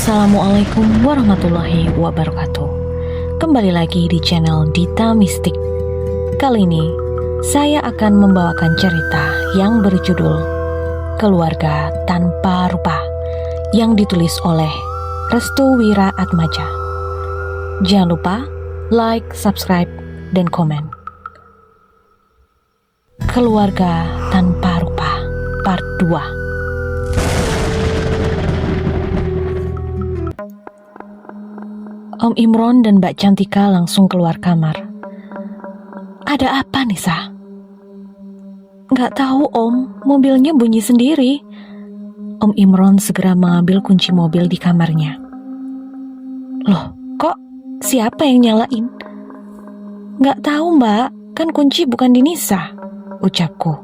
Assalamualaikum warahmatullahi wabarakatuh. Kembali lagi di channel Dita Mistik. Kali ini saya akan membawakan cerita yang berjudul Keluarga Tanpa Rupa yang ditulis oleh Restu Wira Atmaja. Jangan lupa like, subscribe, dan komen. Keluarga Tanpa Rupa Part 2. Om Imron dan Mbak Cantika langsung keluar kamar. Ada apa, Nisa? Nggak tahu, Om. Mobilnya bunyi sendiri. Om Imron segera mengambil kunci mobil di kamarnya. Loh, kok siapa yang nyalain? Nggak tahu, Mbak. Kan kunci bukan di Nisa, ucapku.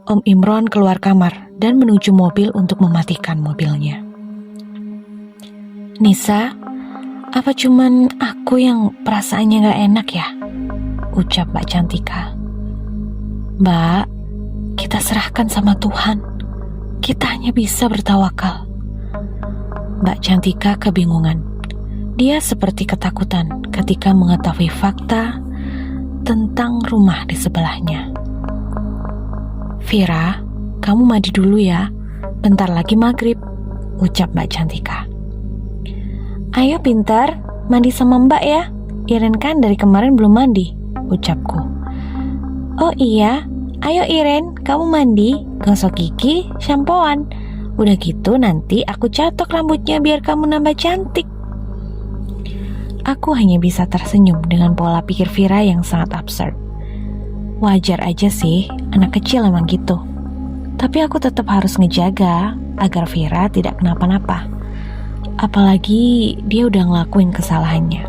Om Imron keluar kamar dan menuju mobil untuk mematikan mobilnya. Nisa, apa cuman aku yang perasaannya gak enak ya? Ucap Mbak Cantika. Mbak, kita serahkan sama Tuhan. Kita hanya bisa bertawakal. Mbak Cantika kebingungan. Dia seperti ketakutan ketika mengetahui fakta tentang rumah di sebelahnya. Vira, kamu mandi dulu ya. Bentar lagi maghrib, ucap Mbak Cantika. Ayo pintar, mandi sama Mbak ya. Iren kan dari kemarin belum mandi, ucapku. Oh iya, ayo Iren, kamu mandi, gosok gigi, shampoan. Udah gitu nanti aku catok rambutnya biar kamu nambah cantik. Aku hanya bisa tersenyum dengan pola pikir Vira yang sangat absurd. Wajar aja sih, anak kecil emang gitu. Tapi aku tetap harus ngejaga agar Vira tidak kenapa-napa. Apalagi dia udah ngelakuin kesalahannya.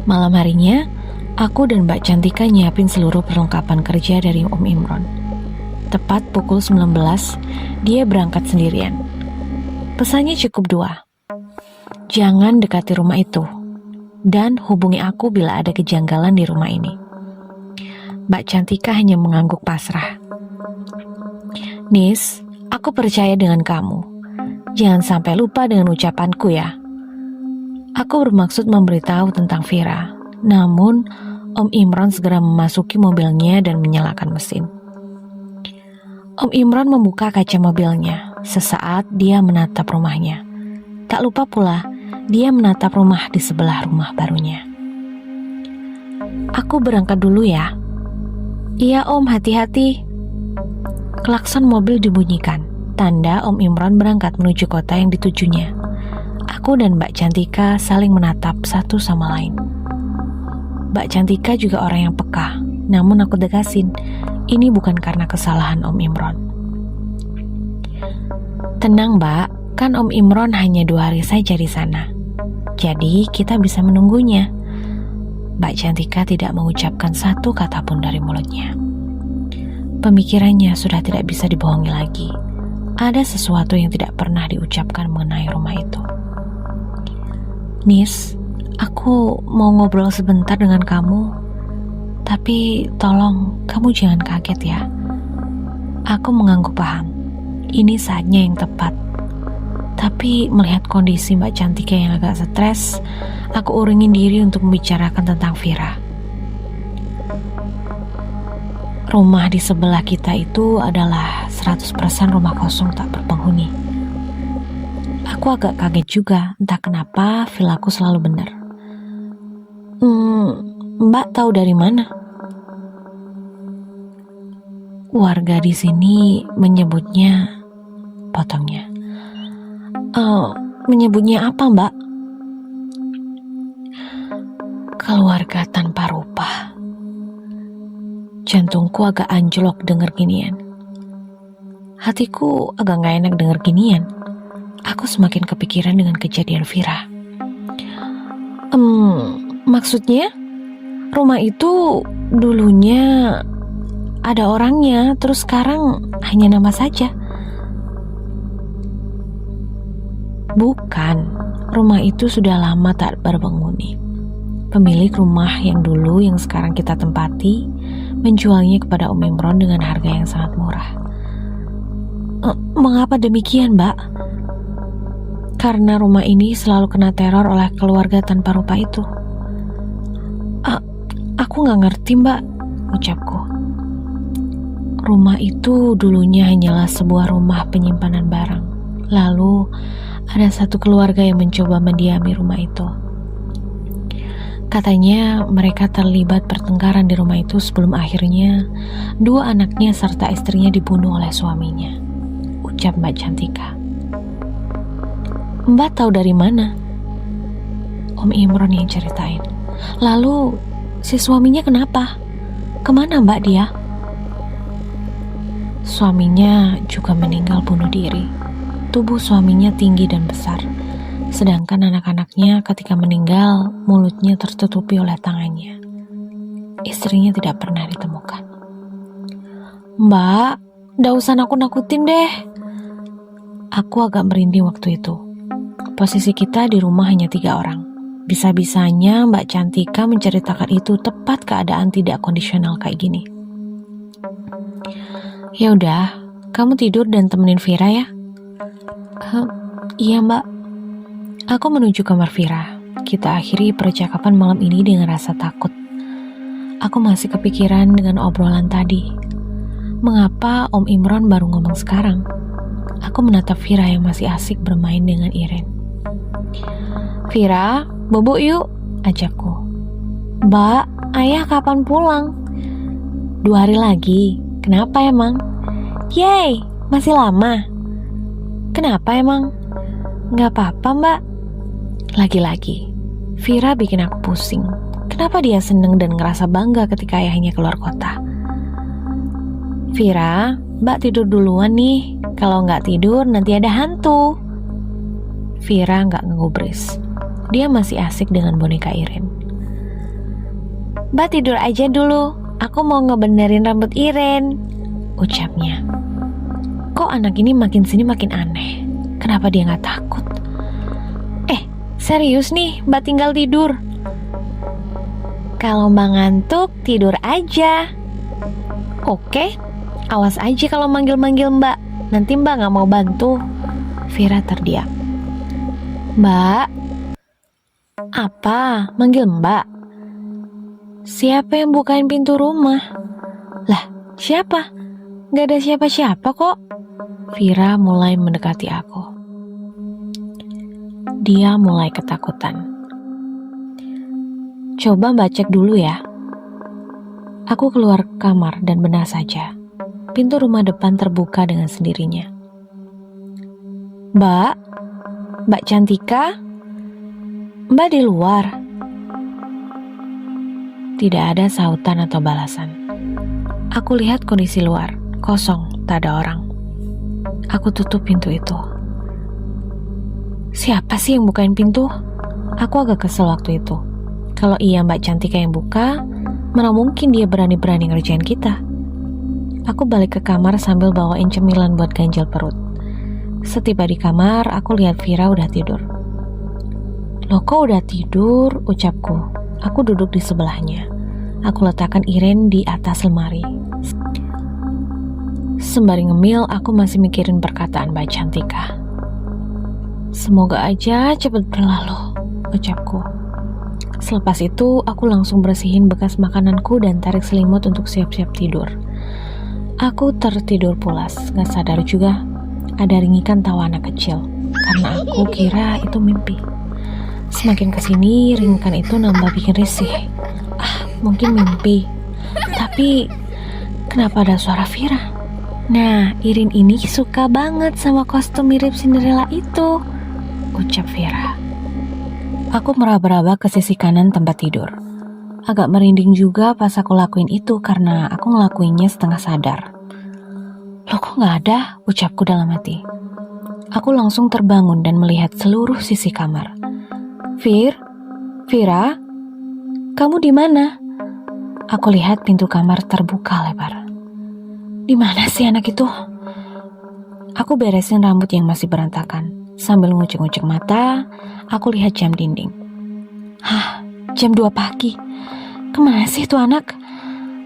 Malam harinya, aku dan Mbak Cantika nyiapin seluruh perlengkapan kerja dari Om Imron. Tepat pukul 19, dia berangkat sendirian. Pesannya cukup 2. Jangan dekati rumah itu, dan hubungi aku bila ada kejanggalan di rumah ini. Mbak Cantika hanya mengangguk pasrah. Nis, aku percaya dengan kamu. Jangan sampai lupa dengan ucapanku ya. Aku bermaksud memberitahu tentang Vira. Namun, Om Imron segera memasuki mobilnya dan menyalakan mesin. Om Imron membuka kaca mobilnya. Sesaat dia menatap rumahnya. Tak lupa pula, dia menatap rumah di sebelah rumah barunya. Aku berangkat dulu ya. Iya Om, hati-hati. Klakson mobil dibunyikan. Tanda Om Imron berangkat menuju kota yang ditujunya. Aku dan Mbak Cantika saling menatap satu sama lain. Mbak Cantika juga orang yang peka, namun aku tegasin, ini bukan karena kesalahan Om Imron. Tenang Mbak, kan Om Imron hanya 2 hari saja di sana. Jadi kita bisa menunggunya. Mbak Cantika tidak mengucapkan satu kata pun dari mulutnya. Pemikirannya sudah tidak bisa dibohongi lagi. Ada sesuatu yang tidak pernah diucapkan mengenai rumah itu. Nis, aku mau ngobrol sebentar dengan kamu. Tapi tolong kamu jangan kaget ya. Aku mengangguk paham. Ini saatnya yang tepat. Tapi melihat kondisi Mbak Cantika yang agak stres, aku uringin diri untuk membicarakan tentang Vira. Rumah di sebelah kita itu adalah 100% rumah kosong tak berpenghuni. Aku agak kaget juga, entah kenapa villaku selalu benar. Mbak tahu dari mana? Warga di sini menyebutnya, potongnya. Menyebutnya apa Mbak? Keluarga tanpa rupa. Jantungku agak anjlok denger ginian. Hatiku agak gak enak denger ginian. Aku semakin kepikiran dengan kejadian Vira. Maksudnya? Rumah itu dulunya ada orangnya, terus sekarang hanya nama saja. Bukan, rumah itu sudah lama tak berpenghuni. Pemilik rumah yang dulu yang sekarang kita tempati menjualnya kepada Om Imron dengan harga yang sangat murah. Mengapa demikian, Mbak? Karena rumah ini selalu kena teror oleh keluarga tanpa rupa itu. Aku gak ngerti, Mbak, ucapku. Rumah itu dulunya hanyalah sebuah rumah penyimpanan barang. Lalu ada satu keluarga yang mencoba mendiami rumah itu. Katanya mereka terlibat pertengkaran di rumah itu sebelum akhirnya 2 anaknya serta istrinya dibunuh oleh suaminya, ucap Mbak Cantika. Mbak tahu dari mana? Om Imron yang ceritain. Lalu si suaminya kenapa? Kemana Mbak dia? Suaminya juga meninggal bunuh diri. Tubuh suaminya tinggi dan besar. Sedangkan anak-anaknya ketika meninggal, mulutnya tertutupi oleh tangannya. Istrinya tidak pernah ditemukan. Mbak, nggak usah nakut-nakutin deh. Aku agak merinding waktu itu. Posisi kita di rumah hanya 3 orang. Bisa-bisanya Mbak Cantika menceritakan itu tepat keadaan tidak kondisional kayak gini. Ya udah, kamu tidur dan temenin Vira ya. Iya Mbak. Aku menuju kamar Vira. Kita akhiri percakapan malam ini dengan rasa takut. Aku masih kepikiran dengan obrolan tadi. Mengapa Om Imron baru ngomong sekarang? Aku menatap Vira yang masih asik bermain dengan Iren. Vira, bobo yuk, ajakku. Mbak, ayah kapan pulang? 2 hari lagi. Kenapa emang? Yeay, masih lama. Kenapa emang? Gak apa-apa Mbak. Lagi-lagi, Vira bikin aku pusing. Kenapa dia seneng dan ngerasa bangga ketika ayahnya keluar kota? Vira, Mbak tidur duluan nih. Kalau gak tidur nanti ada hantu. Vira gak ngegubris. Dia masih asik dengan boneka Iren. Mbak tidur aja dulu. Aku mau ngebenerin rambut Iren, ucapnya. Kok anak ini makin sini makin aneh? Kenapa dia gak takut? Serius nih, Mbak tinggal tidur. Kalau Mbak ngantuk, tidur aja. Oke, awas aja kalau manggil-manggil Mbak. Nanti Mbak gak mau bantu. Vira terdiam. Mbak? Apa? Manggil Mbak? Siapa yang bukain pintu rumah? Lah, siapa? Gak ada siapa-siapa kok. Vira mulai mendekati aku. Dia mulai ketakutan. Coba Mbak cek dulu ya. Aku keluar kamar dan benar saja. Pintu rumah depan terbuka dengan sendirinya. Mbak? Mbak Cantika? Mbak di luar? Tidak ada sautan atau balasan. Aku lihat kondisi luar, kosong, tak ada orang. Aku tutup pintu itu. Siapa sih yang bukain pintu? Aku agak kesel waktu itu. Kalau iya Mbak Cantika yang buka, mana mungkin dia berani-berani ngerjain kita. Aku balik ke kamar sambil bawain cemilan buat ganjal perut. Setiba di kamar, aku lihat Vira udah tidur. Loh kok udah tidur? Ucapku. Aku duduk di sebelahnya. Aku letakkan Iren di atas lemari. Sembari ngemil, aku masih mikirin perkataan Mbak Cantika. Semoga aja cepat berlalu, ucapku. Selepas itu, aku langsung bersihin bekas makananku dan tarik selimut untuk siap-siap tidur. Aku tertidur pulas, gak sadar juga ada ringikan tawa anak kecil, karena aku kira itu mimpi. Semakin kesini, ringikan itu nambah bikin risih. Mungkin mimpi, tapi kenapa ada suara Vira? Nah, Irin ini suka banget sama kostum mirip Cinderella itu, ucap Vira. Aku meraba-raba ke sisi kanan tempat tidur. Agak merinding juga pas aku lakuin itu karena aku ngelakuinnya setengah sadar. Loh kok gak ada? Ucapku dalam hati. Aku langsung terbangun dan melihat seluruh sisi kamar. Vira, kamu di mana? Aku lihat pintu kamar terbuka lebar. Di mana sih anak itu? Aku beresin rambut yang masih berantakan. Sambil ngucek-ngucek mata, aku lihat jam dinding. Jam 2 pagi. Kemana sih tuh anak?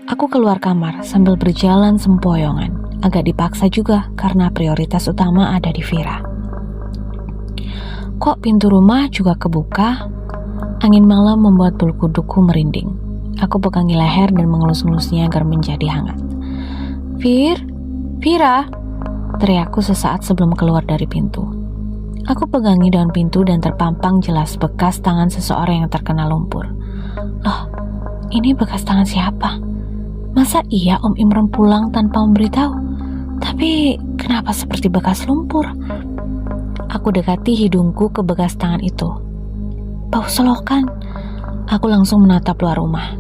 Aku keluar kamar sambil berjalan sempoyongan. Agak dipaksa juga karena prioritas utama ada di Vira. Kok pintu rumah juga kebuka? Angin malam membuat bulu kudukku merinding. Aku pegangi leher dan mengelus-ngelusnya agar menjadi hangat. Vira, teriakku sesaat sebelum keluar dari pintu. Aku pegangi daun pintu dan terpampang jelas bekas tangan seseorang yang terkena lumpur. Loh, ini bekas tangan siapa? Masa iya Om Imron pulang tanpa memberitahu? Tapi kenapa seperti bekas lumpur? Aku dekati hidungku ke bekas tangan itu. Bau selokan. Aku langsung menatap luar rumah.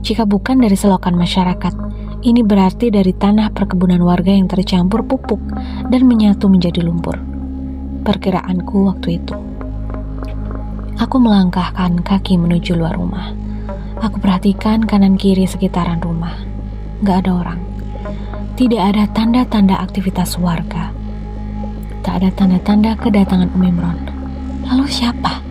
Jika bukan dari selokan masyarakat, ini berarti dari tanah perkebunan warga yang tercampur pupuk dan menyatu menjadi lumpur. Perkiraanku waktu itu. Aku melangkahkan kaki menuju luar rumah. Aku perhatikan kanan kiri sekitaran rumah. Gak ada orang. Tidak ada tanda-tanda aktivitas warga. Tak ada tanda-tanda kedatangan Om Imron. Lalu siapa?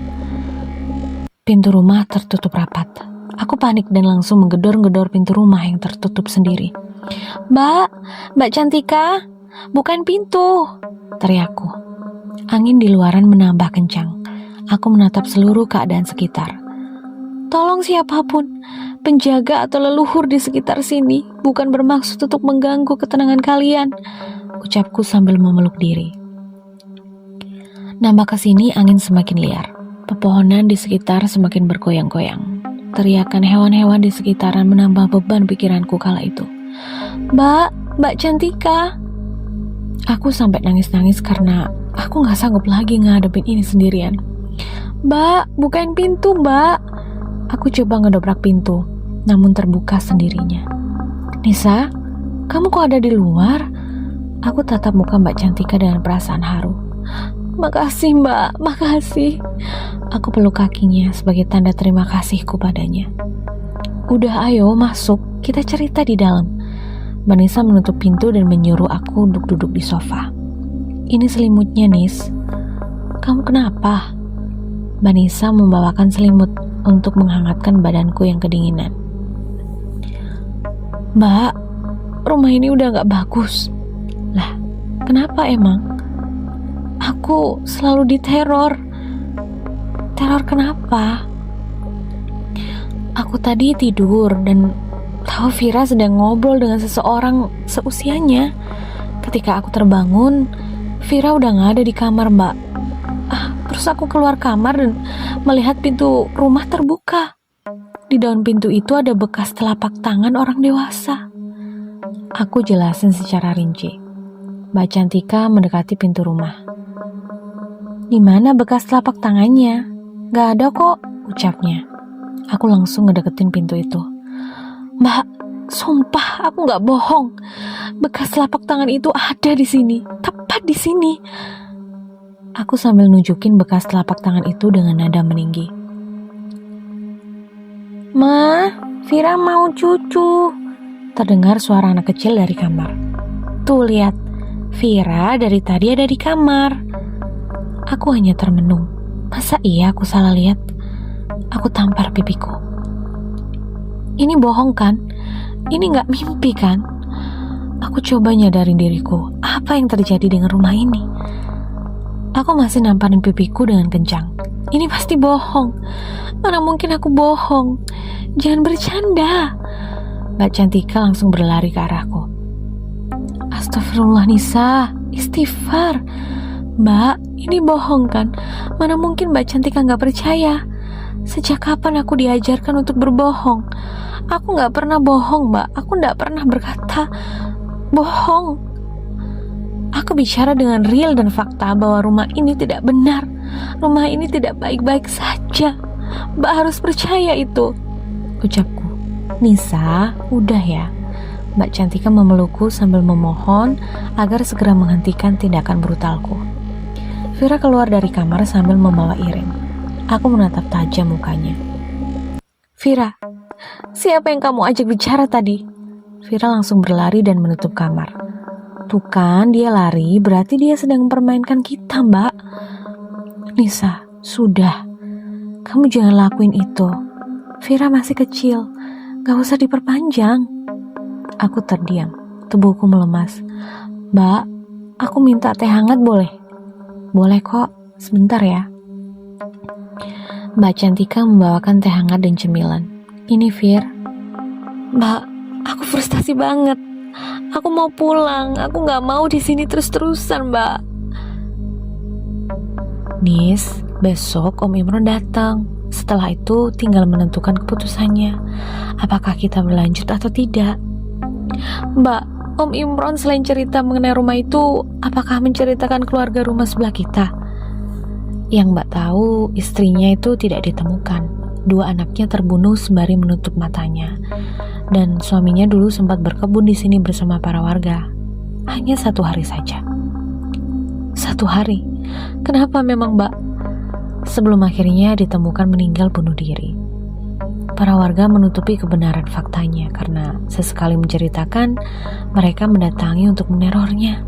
Pintu rumah tertutup rapat. Aku panik dan langsung menggedor-gedor pintu rumah yang tertutup sendiri. Mbak Cantika, bukan pintu, teriakku. Angin di luaran menambah kencang. Aku menatap seluruh keadaan sekitar. Tolong siapapun, penjaga atau leluhur di sekitar sini, bukan bermaksud untuk mengganggu ketenangan kalian, ucapku sambil memeluk diri. Nambah kesini angin semakin liar. Pepohonan di sekitar semakin bergoyang-goyang. Teriakan hewan-hewan di sekitaran menambah beban pikiranku kala itu. Mbak Cantika. Aku sampai nangis-nangis karena aku gak sanggup lagi ngadepin ini sendirian. Mbak, bukain pintu, Mbak. Aku coba ngedobrak pintu, namun terbuka sendirinya. Nisa, kamu kok ada di luar? Aku tatap muka Mbak Cantika dengan perasaan haru. Makasih Mbak, makasih. Aku peluk kakinya sebagai tanda terima kasihku padanya. Udah ayo masuk, kita cerita di dalam. Mbak Nisa menutup pintu dan menyuruh aku untuk duduk di sofa. Ini selimutnya, Nis. Kamu kenapa? Mbak Nisa membawakan selimut untuk menghangatkan badanku yang kedinginan. Mbak, rumah ini udah gak bagus. Lah, kenapa emang? Aku selalu diteror. Teror kenapa? Aku tadi tidur dan tahu Vira sedang ngobrol dengan seseorang seusianya. Ketika aku terbangun, Vira udah gak ada di kamar, Mbak. Terus aku keluar kamar dan melihat pintu rumah terbuka. Di daun pintu itu ada bekas telapak tangan orang dewasa. Aku jelasin secara rinci. Mbak Cantika mendekati pintu rumah. Di mana bekas telapak tangannya? Gak ada kok, ucapnya. Aku langsung ngedeketin pintu itu. Mbak, sumpah aku gak bohong. Bekas telapak tangan itu ada di sini, tepat di sini. Aku sambil nunjukin bekas telapak tangan itu dengan nada meninggi. Ma, Vira mau cucu. Terdengar suara anak kecil dari kamar. Tuh lihat, Vira dari tadi ada di kamar. Aku hanya termenung. Masa iya aku salah lihat? Aku tampar pipiku. Ini bohong kan? Ini gak mimpi kan? Aku coba nyadarin diriku. Apa yang terjadi dengan rumah ini? Aku masih namparin pipiku dengan kencang. Ini pasti bohong. Mana mungkin aku bohong? Jangan bercanda. Mbak Cantika langsung berlari ke arahku. Astagfirullah Nisa, istighfar. Mbak, ini bohong kan? Mana mungkin Mbak Cantika gak percaya? Sejak kapan aku diajarkan untuk berbohong? Aku gak pernah bohong, Mbak. Aku gak pernah berkata bohong. Aku bicara dengan real dan fakta bahwa rumah ini tidak benar. Rumah ini tidak baik-baik saja. Mbak harus percaya itu, ucapku. Nisa, udah ya. Mbak Cantika memelukku sambil memohon agar segera menghentikan tindakan brutalku. Vira keluar dari kamar sambil membawa Irin. Aku menatap tajam mukanya. Vira, siapa yang kamu ajak bicara tadi? Vira langsung berlari dan menutup kamar. Tuh kan, dia lari, berarti dia sedang mempermainkan kita, Mbak. Nisa, sudah. Kamu jangan lakuin itu. Vira masih kecil, gak usah diperpanjang. Aku terdiam, tubuhku melemas. Mbak, aku minta teh hangat boleh? Boleh kok. Sebentar ya. Mbak Cantika membawakan teh hangat dan cemilan. Ini Fir. Mbak, aku frustasi banget. Aku mau pulang. Aku nggak mau di sini terus-terusan, Mbak. Nis, besok Om Imron datang. Setelah itu tinggal menentukan keputusannya. Apakah kita berlanjut atau tidak? Mbak, Om Imron selain cerita mengenai rumah itu, apakah menceritakan keluarga rumah sebelah kita? Yang Mbak tahu, istrinya itu tidak ditemukan. 2 anaknya terbunuh sembari menutup matanya. Dan suaminya dulu sempat berkebun di sini bersama para warga. Hanya 1 hari saja. 1 hari? Kenapa memang, Mbak? Sebelum akhirnya ditemukan meninggal bunuh diri. Para warga menutupi kebenaran faktanya karena sesekali menceritakan mereka mendatangi untuk menerornya.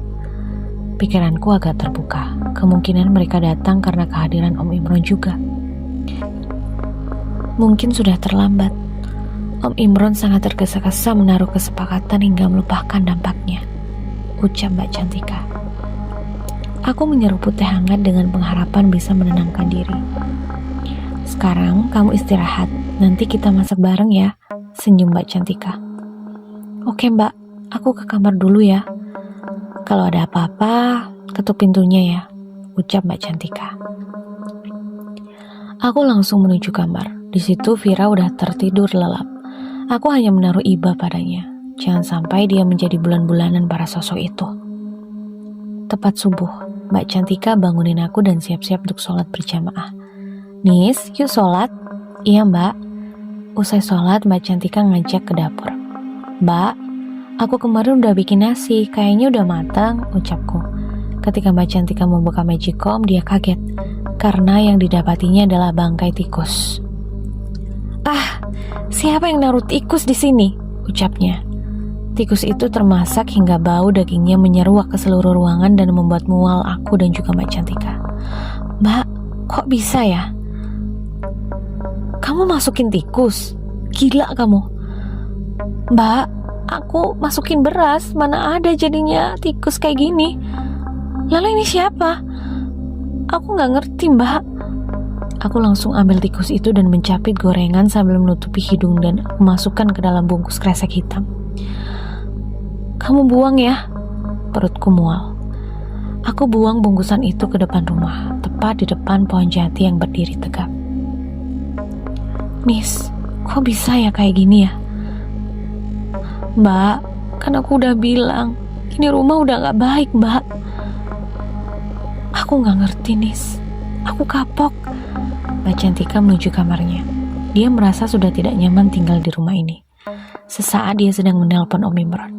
Pikiranku agak terbuka. Kemungkinan mereka datang karena kehadiran Om Imron juga. Mungkin sudah terlambat. Om Imron sangat tergesa-gesa menaruh kesepakatan hingga melupakan dampaknya, ucap Mbak Cantika. Aku menyeruput teh hangat dengan pengharapan bisa menenangkan diri. Sekarang kamu istirahat, nanti kita masak bareng ya, senyum Mbak Cantika. Oke Mbak, aku ke kamar dulu ya. Kalau ada apa-apa, ketuk pintunya ya, ucap Mbak Cantika. Aku langsung menuju kamar. Di situ Vira udah tertidur lelap. Aku hanya menaruh iba padanya. Jangan sampai dia menjadi bulan-bulanan para sosok itu. Tepat subuh, Mbak Cantika bangunin aku dan siap-siap untuk sholat berjamaah. Nis, yuk sholat. Iya Mbak. Usai sholat, Mbak Cantika ngajak ke dapur. Mbak, aku kemarin udah bikin nasi, kayaknya udah matang, ucapku. Ketika Mbak Cantika membuka magicom, dia kaget. Karena yang didapatinya adalah bangkai tikus. Ah, siapa yang naruh tikus di sini? Ucapnya. Tikus itu termasak hingga bau dagingnya menyeruak ke seluruh ruangan dan membuat mual aku dan juga Mbak Cantika. Mbak, kok bisa ya? Kamu masukin tikus? Gila kamu. Mbak, aku masukin beras, mana ada jadinya tikus kayak gini. Lalu ini siapa? Aku gak ngerti Mbak. Aku langsung ambil tikus itu dan mencapit gorengan sambil menutupi hidung dan memasukkan ke dalam bungkus kresek hitam. Kamu buang ya? Perutku mual. Aku buang bungkusan itu ke depan rumah, tepat di depan pohon jati yang berdiri tegak. Nis, kok bisa ya kayak gini ya? Mbak, kan aku udah bilang, ini rumah udah gak baik Mbak. Aku gak ngerti Nis, aku kapok. Mbak Cantika menuju kamarnya. Dia merasa sudah tidak nyaman tinggal di rumah ini. Sesaat dia sedang menelpon Om Imron.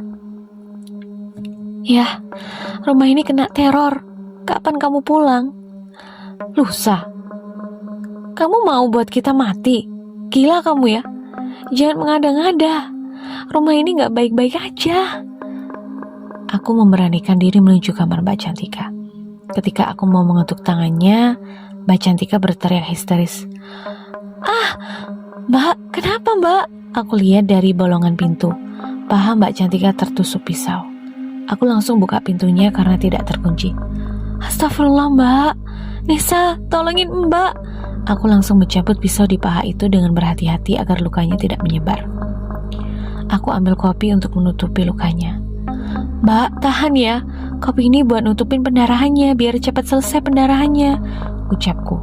Ya, rumah ini kena teror. Kapan kamu pulang? Lusa. Kamu mau buat kita mati? Gila kamu ya. Jangan mengada-ngada. Rumah ini gak baik-baik aja. Aku memberanikan diri menuju kamar Mbak Cantika. Ketika aku mau mengetuk tangannya, Mbak Cantika berteriak histeris. Ah, Mbak, kenapa Mbak? Aku lihat dari bolongan pintu. Paha Mbak Cantika tertusuk pisau. Aku langsung buka pintunya karena tidak terkunci. Astagfirullah Mbak. Nisa, tolongin Mbak. Aku langsung mencabut pisau di paha itu dengan berhati-hati agar lukanya tidak menyebar. Aku ambil kopi untuk menutupi lukanya. Mbak, tahan ya. Kopi ini buat nutupin pendarahannya, biar cepat selesai pendarahannya, ucapku.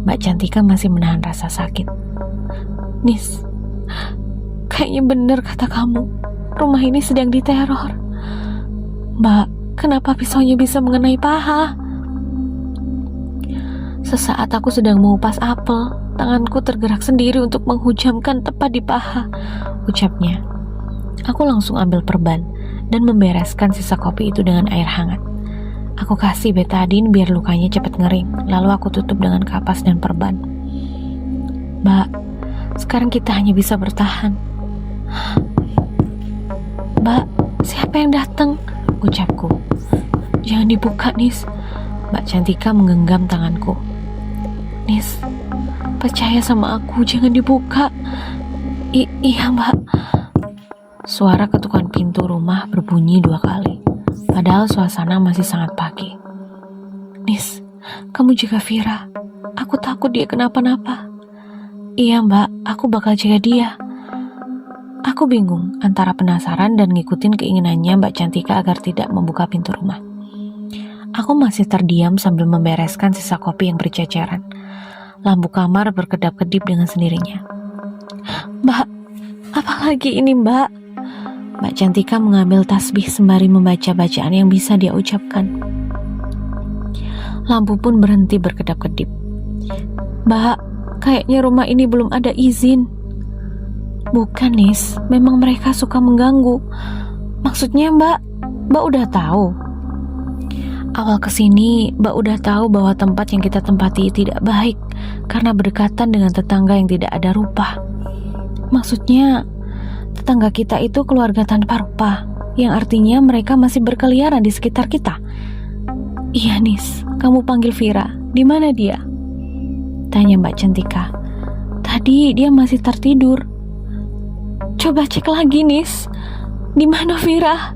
Mbak Cantika masih menahan rasa sakit. Nis, kayaknya bener kata kamu. Rumah ini sedang diteror. Mbak, kenapa pisaunya bisa mengenai paha? Sesaat aku sedang mengupas apel, tanganku tergerak sendiri untuk menghujamkan tepat di paha, ucapnya. Aku langsung ambil perban dan membereskan sisa kopi itu dengan air hangat. Aku kasih betadine biar lukanya cepat ngering, lalu aku tutup dengan kapas dan perban. Mbak, sekarang kita hanya bisa bertahan. Mbak, siapa yang datang? Ucapku. Jangan dibuka, Nis. Mbak Cantika menggenggam tanganku. Nis, percaya sama aku, jangan dibuka. Iya, Mbak. Suara ketukan pintu rumah berbunyi 2 kali. Padahal suasana masih sangat pagi. Nis, kamu jaga Vira. Aku takut dia kenapa-napa. Iya mbak, aku bakal jaga dia. Aku bingung antara penasaran dan ngikutin keinginannya Mbak Cantika agar tidak membuka pintu rumah. Aku masih terdiam sambil membereskan sisa kopi yang berceceran. Lampu kamar berkedap-kedip dengan sendirinya. Mbak, apa lagi ini mbak? Mbak Cantika mengambil tasbih sembari membaca bacaan yang bisa dia ucapkan. Lampu pun berhenti berkedap-kedip. Mbak, kayaknya rumah ini belum ada izin. Bukan Nis, memang mereka suka mengganggu. Maksudnya mbak udah tahu. Awal kesini, mbak udah tahu bahwa tempat yang kita tempati tidak baik karena berdekatan dengan tetangga yang tidak ada rupa. Maksudnya, tetangga kita itu keluarga tanpa rupa, yang artinya mereka masih berkeliaran di sekitar kita. Iya Nis, kamu panggil Vira, di mana dia? Tanya Mbak Cantika. Tadi dia masih tertidur. Coba cek lagi Nis, di mana Vira?